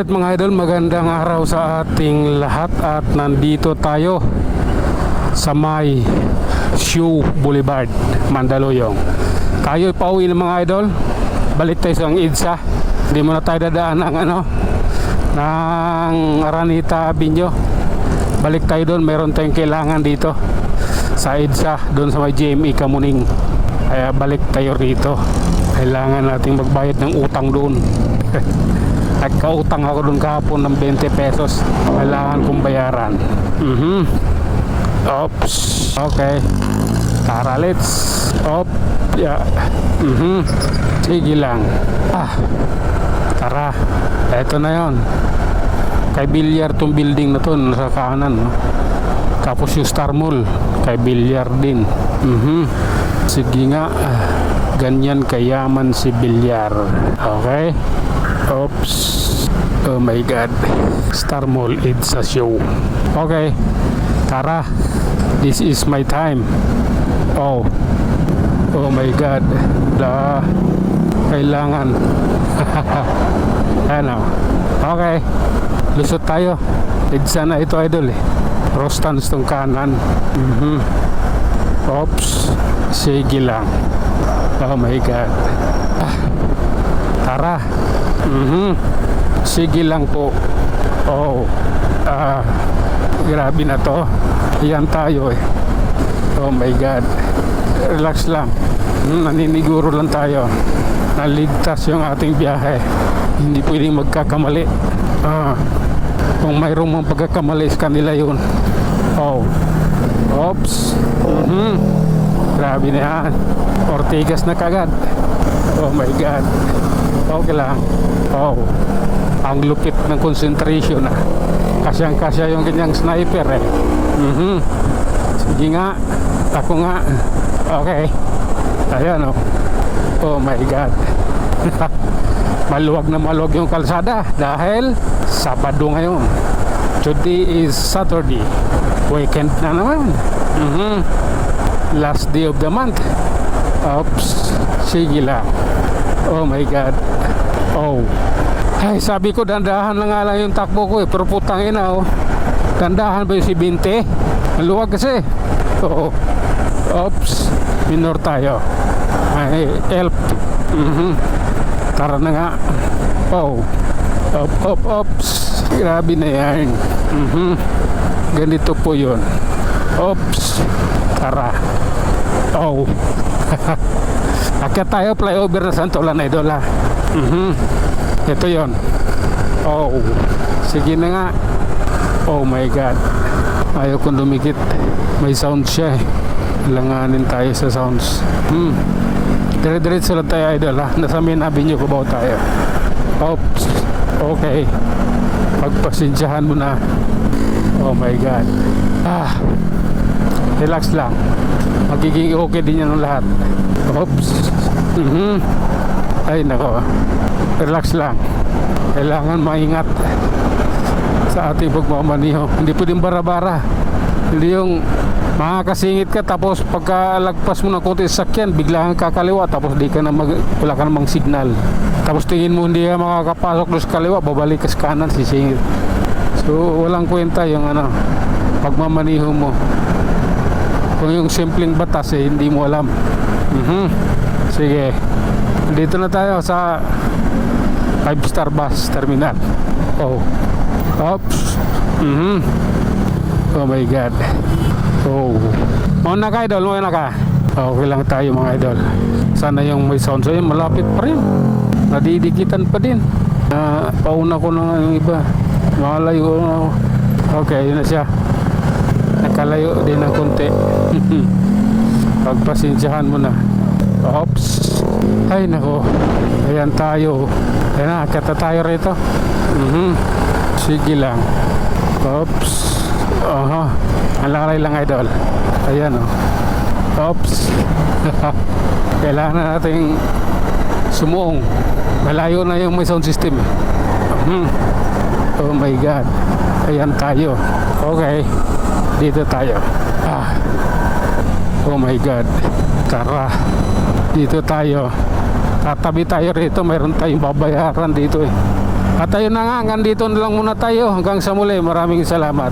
Alright mga idol, magandang araw sa ating lahat at nandito tayo sa may Shoe Boulevard, Mandaluyong. Tayo pauwi ng mga idol, balik tayo sa EDSA. Hindi muna tayo dadaan ng Araneta Avenue. Balik tayo doon, meron tayong kailangan dito sa EDSA, doon sa may GME Kamuning. Kaya balik tayo rito, kailangan nating magbayad ng utang doon. Nagkautang ako doon kahapon ng 20 pesos. Kailangan kong bayaran. Oops. Okay. Tara, let's. Op. Yeah. Sige lang. Tara. Eto na yon. Kay Bilyar tong building na to, nasa kanan, no? Tapos yung Star Mall, kay Bilyar din. Sige nga. Ganyan kayaman si Bilyar. Okay. Oops. Oh my god. Star Mall, it's a show. Okay. Tara. This is my time. Oh my god. Kailangan. Ano. Okay. Lusot tayo. EDSA na ito idol eh. Rostans tong kanan. Oops. Sige lang. Oh my god. Tara. Sige lang po. Grabe na to. Yan tayo eh. Oh my god. Relax lang. Naniniguro lang tayo. Naligtas yung ating biyahe. Hindi pwedeng magkakamali. Kung mayroong mga pagkakamali sa kanila yun. Oops. Grabe na yan. Ortigas na kagad. Oh my god. Okay lang. Ang lupit ng concentration na. Kasyang-kasya yung kanyang sniper eh. Sige nga. Ako nga. Okay. Ayan oh my god. Maluwag na maluwag yung kalsada dahil Sabado ngayon. Today is Saturday. Weekend na naman. Last day of the month. Oops. Sige lang. Oh my god. Ay, sabi ko dandahan lang nga lang yung takbo ko eh. Pero putang ina dandahan ba yung si 20? Maluwag kasi. Oops. Minor tayo. Ay, help. Tara na nga. Oops. Grabe na yan. Ganito po yun. Oops. Tara. Akyat tayo flyover na Santolan idol ha. Ito yon. Sige na nga. Oh my god. Ayaw kong dumikit. May sound siya eh. Langanin tayo sa sounds. Dire-diretso lang tayo idol ha. Nasa main avenue ko ba tayo? Oops. Okay. Pagpasensyahan mo na. Oh my god. Relax lang. Magiging okay din yan ng lahat. Oops. Ay nako. Relax lang. Kailangan maingat sa ating pagmamaniho. Hindi pwedeng bara-bara. Hindi yung makakasingit ka tapos pagkalagpas mo ng konti sa sakyan bigla kang kakaliwa tapos wala ka namang signal. Tapos tingin mo hindi ka makakapasok doon sa kaliwa, babalik ka sa kanan, sisingit. So walang kwenta yung pagmamaniho mo. Kung yung simpleng batas eh hindi mo alam. Sige. Dito na tayo sa 5-star bus terminal. Oops. Oh my god. Mauna ka idol, mauna ka. Okay lang tayo mga idol. Sana yung may sound so yun, malapit pa rin. Nadidikitan pa din. Pauna ko na yung iba. Makalayo na ako. Okay, yun na siya. Nakalayo din ng konti. Pagpasensyahan mo na. Oops. Ay nako. Ayan tayo. Ayan na, akata tayo rito. Sige lang. Oops. Ang lakalay lang idol. Ayan Oops. Kailangan na natin sumuong. Malayo na yung may sound system. Oh my god. Ayan tayo. Okay. Dito tayo. Oh my god. Tara. Dito tayo. Tatabi tayo rito. Mayroon tayong babayaran dito eh. At ayun na nga, hanggang dito na lang muna tayo. Hanggang sa muli, maraming salamat.